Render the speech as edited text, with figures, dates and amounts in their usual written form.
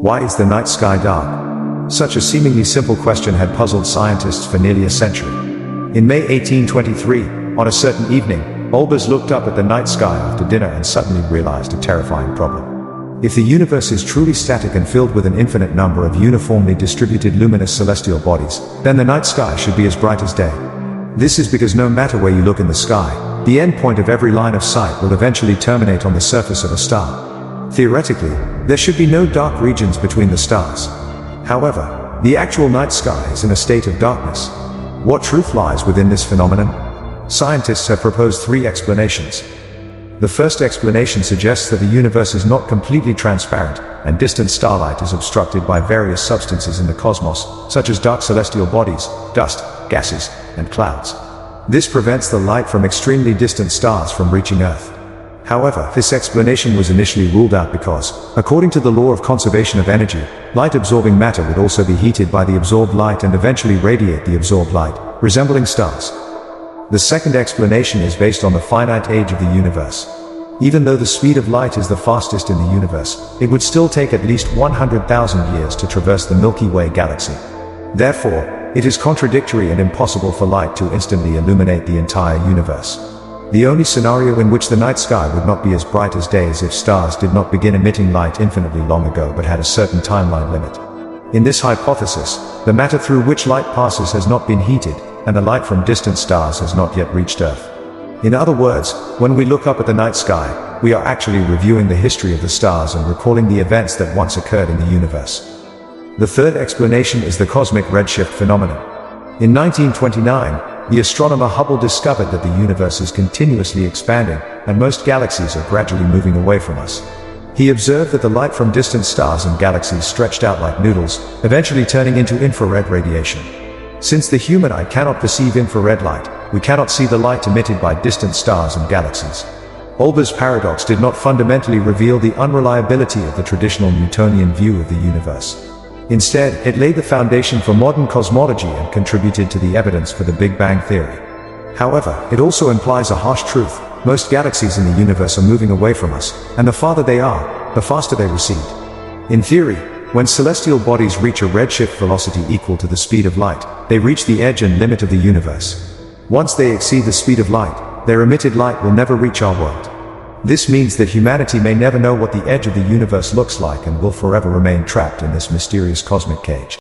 Why is the night sky dark? Such a seemingly simple question had puzzled scientists for nearly a century. In May 1823, on a certain evening, Olbers looked up at the night sky after dinner and suddenly realized a terrifying problem. If the universe is truly static and filled with an infinite number of uniformly distributed luminous celestial bodies, then the night sky should be as bright as day. This is because no matter where you look in the sky, the end point of every line of sight will eventually terminate on the surface of a star. Theoretically, there should be no dark regions between the stars. However, the actual night sky is in a state of darkness. What truth lies within this phenomenon? Scientists have proposed three explanations. The first explanation suggests that the universe is not completely transparent, and distant starlight is obstructed by various substances in the cosmos, such as dark celestial bodies, dust, gases, and clouds. This prevents the light from extremely distant stars from reaching Earth. However, this explanation was initially ruled out because, according to the law of conservation of energy, light-absorbing matter would also be heated by the absorbed light and eventually radiate the absorbed light, resembling stars. The second explanation is based on the finite age of the universe. Even though the speed of light is the fastest in the universe, it would still take at least 100,000 years to traverse the Milky Way galaxy. Therefore, it is contradictory and impossible for light to instantly illuminate the entire universe. The only scenario in which the night sky would not be as bright as day is if stars did not begin emitting light infinitely long ago but had a certain timeline limit. In this hypothesis, the matter through which light passes has not been heated, and the light from distant stars has not yet reached Earth. In other words, when we look up at the night sky, we are actually reviewing the history of the stars and recalling the events that once occurred in the universe. The third explanation is the cosmic redshift phenomenon. In 1929, the astronomer Hubble discovered that the universe is continuously expanding, and most galaxies are gradually moving away from us. He observed that the light from distant stars and galaxies stretched out like noodles, eventually turning into infrared radiation. Since the human eye cannot perceive infrared light, we cannot see the light emitted by distant stars and galaxies. Olbers Paradox did not fundamentally reveal the unreliability of the traditional Newtonian view of the universe. Instead, it laid the foundation for modern cosmology and contributed to the evidence for the Big Bang theory. However, it also implies a harsh truth: most galaxies in the universe are moving away from us, and the farther they are, the faster they recede. In theory, when celestial bodies reach a redshift velocity equal to the speed of light, they reach the edge and limit of the universe. Once they exceed the speed of light, their emitted light will never reach our world. This means that humanity may never know what the edge of the universe looks like and will forever remain trapped in this mysterious cosmic cage.